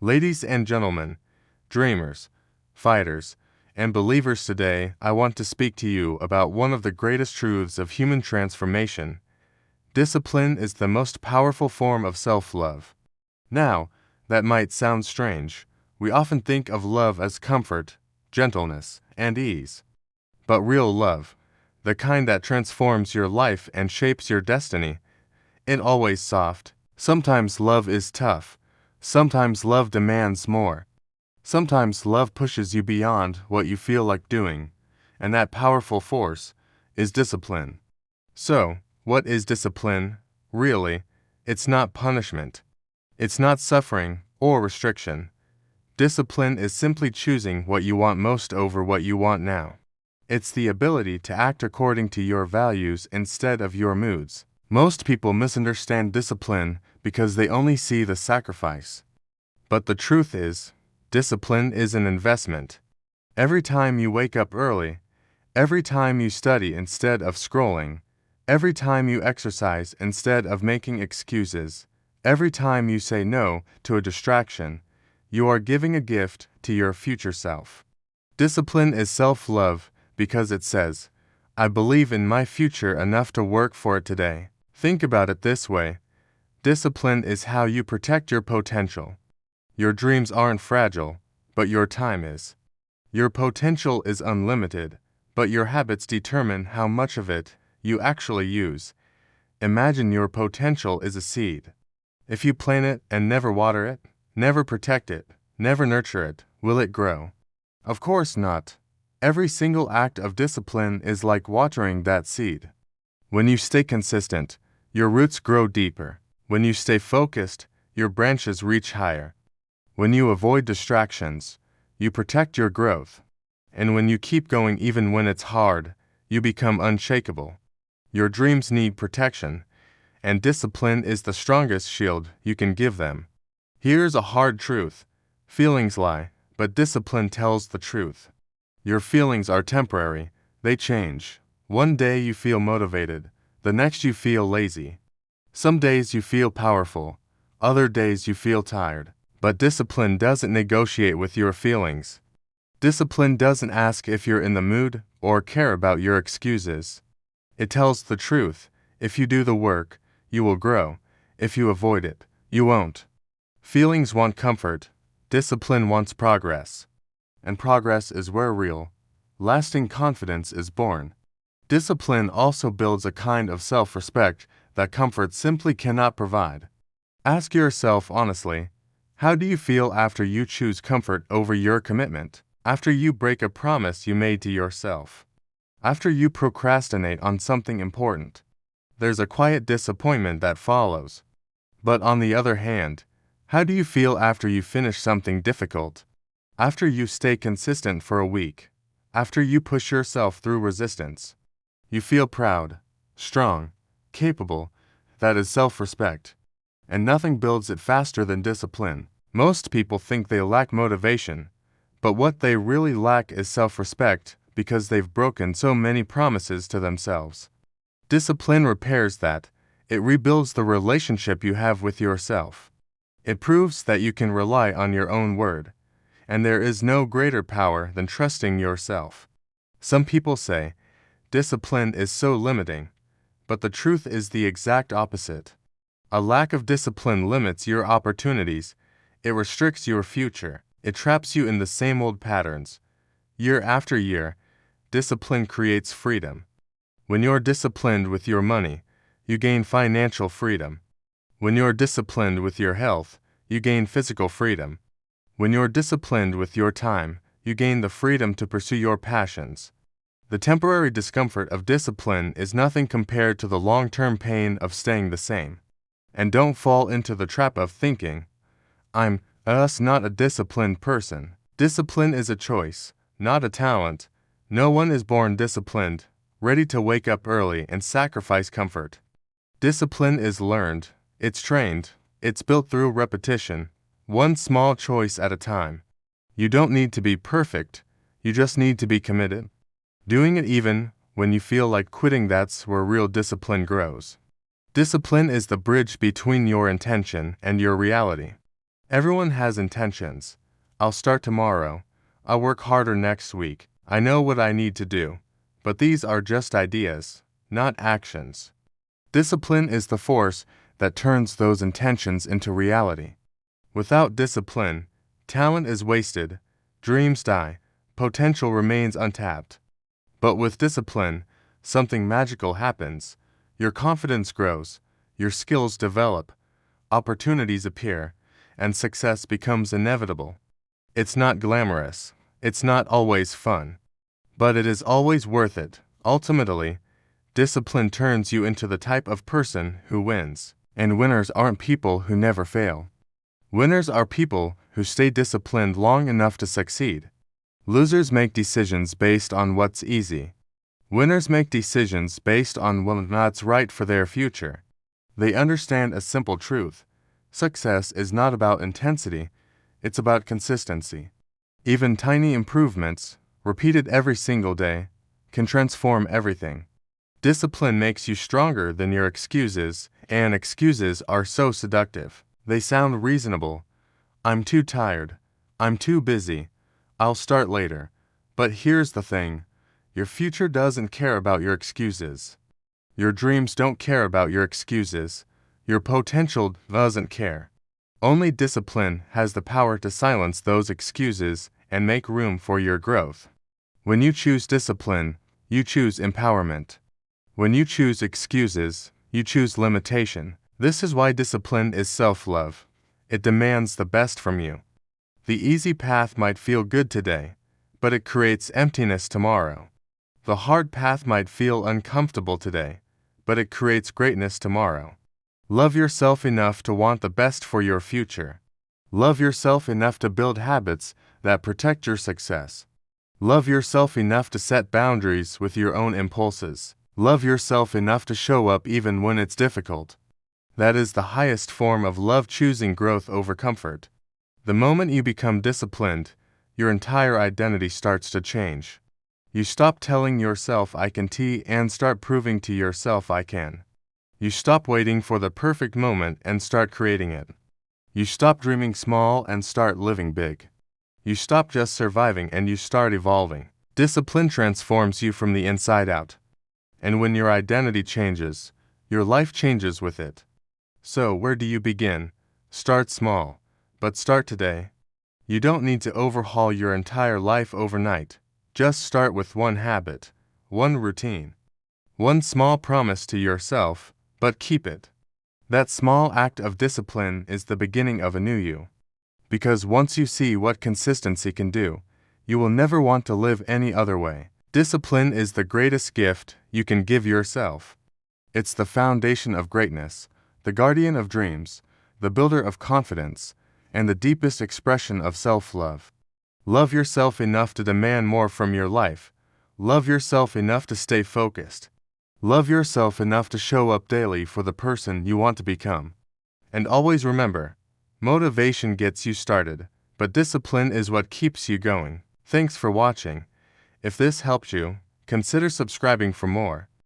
Ladies and gentlemen, dreamers, fighters, and believers, today I want to speak to you about one of the greatest truths of human transformation. Discipline is the most powerful form of self-love. Now, that might sound strange. We often think of love as comfort, gentleness, and ease. But real love, the kind that transforms your life and shapes your destiny, ain't always soft. Sometimes love is tough. Sometimes love demands more. Sometimes love pushes you beyond what you feel like doing, and that powerful force is discipline. So, what is discipline? Really, it's not punishment. It's not suffering or restriction. Discipline is simply choosing what you want most over what you want now. It's the ability to act according to your values instead of your moods. Most people misunderstand discipline because they only see the sacrifice. But the truth is, discipline is an investment. Every time you wake up early, every time you study instead of scrolling, every time you exercise instead of making excuses, every time you say no to a distraction, you are giving a gift to your future self. Discipline is self-love because it says, I believe in my future enough to work for it today. Think about it this way. Discipline is how you protect your potential. Your dreams aren't fragile, but your time is. Your potential is unlimited, but your habits determine how much of it you actually use. Imagine your potential is a seed. If you plant it and never water it, never protect it, never nurture it, will it grow? Of course not. Every single act of discipline is like watering that seed. When you stay consistent, your roots grow deeper. When you stay focused, your branches reach higher. When you avoid distractions, you protect your growth. And when you keep going even when it's hard, you become unshakable. Your dreams need protection, and discipline is the strongest shield you can give them. Here's a hard truth. Feelings lie, but discipline tells the truth. Your feelings are temporary. They change. One day you feel motivated. The next you feel lazy. Some days you feel powerful. Other days you feel tired. But discipline doesn't negotiate with your feelings. Discipline doesn't ask if you're in the mood or care about your excuses. It tells the truth. If you do the work, you will grow. If you avoid it, you won't. Feelings want comfort. Discipline wants progress. And progress is where real, lasting confidence is born. Discipline also builds a kind of self-respect that comfort simply cannot provide. Ask yourself honestly, how do you feel after you choose comfort over your commitment? After you break a promise you made to yourself? After you procrastinate on something important? There's a quiet disappointment that follows. But on the other hand, how do you feel after you finish something difficult? After you stay consistent for a week? After you push yourself through resistance? You feel proud, strong, capable. That is self-respect. And nothing builds it faster than discipline. Most people think they lack motivation, but what they really lack is self-respect because they've broken so many promises to themselves. Discipline repairs that. It rebuilds the relationship you have with yourself. It proves that you can rely on your own word, and there is no greater power than trusting yourself. Some people say, discipline is so limiting, but the truth is the exact opposite. A lack of discipline limits your opportunities. It restricts your future. It traps you in the same old patterns. Year after year, discipline creates freedom. When you're disciplined with your money, you gain financial freedom. When you're disciplined with your health, you gain physical freedom. When you're disciplined with your time, you gain the freedom to pursue your passions. The temporary discomfort of discipline is nothing compared to the long-term pain of staying the same. And don't fall into the trap of thinking, I'm not a disciplined person. Discipline is a choice, not a talent. No one is born disciplined, ready to wake up early and sacrifice comfort. Discipline is learned, it's trained, it's built through repetition, one small choice at a time. You don't need to be perfect, you just need to be committed. Doing it even when you feel like quitting, that's where real discipline grows. Discipline is the bridge between your intention and your reality. Everyone has intentions. I'll start tomorrow. I'll work harder next week. I know what I need to do. But these are just ideas, not actions. Discipline is the force that turns those intentions into reality. Without discipline, talent is wasted, dreams die, potential remains untapped. But with discipline, something magical happens. Your confidence grows, your skills develop, opportunities appear, and success becomes inevitable. It's not glamorous, it's not always fun, but it is always worth it. Ultimately, discipline turns you into the type of person who wins. And winners aren't people who never fail. Winners are people who stay disciplined long enough to succeed. Losers make decisions based on what's easy. Winners make decisions based on what's right for their future. They understand a simple truth. Success is not about intensity, it's about consistency. Even tiny improvements, repeated every single day, can transform everything. Discipline makes you stronger than your excuses, and excuses are so seductive. They sound reasonable. I'm too tired. I'm too busy. I'll start later. But here's the thing. Your future doesn't care about your excuses. Your dreams don't care about your excuses. Your potential doesn't care. Only discipline has the power to silence those excuses and make room for your growth. When you choose discipline, you choose empowerment. When you choose excuses, you choose limitation. This is why discipline is self-love. It demands the best from you. The easy path might feel good today, but it creates emptiness tomorrow. The hard path might feel uncomfortable today, but it creates greatness tomorrow. Love yourself enough to want the best for your future. Love yourself enough to build habits that protect your success. Love yourself enough to set boundaries with your own impulses. Love yourself enough to show up even when it's difficult. That is the highest form of love, choosing growth over comfort. The moment you become disciplined, your entire identity starts to change. You stop telling yourself I can and start proving to yourself I can. You stop waiting for the perfect moment and start creating it. You stop dreaming small and start living big. You stop just surviving and you start evolving. Discipline transforms you from the inside out. And when your identity changes, your life changes with it. So, where do you begin? Start small, but start today. You don't need to overhaul your entire life overnight. Just start with one habit, one routine, one small promise to yourself, but keep it. That small act of discipline is the beginning of a new you. Because once you see what consistency can do, you will never want to live any other way. Discipline is the greatest gift you can give yourself. It's the foundation of greatness, the guardian of dreams, the builder of confidence, and the deepest expression of self-love. Love yourself enough to demand more from your life. Love yourself enough to stay focused. Love yourself enough to show up daily for the person you want to become. And always remember, motivation gets you started, but discipline is what keeps you going. Thanks for watching. If this helped you, consider subscribing for more.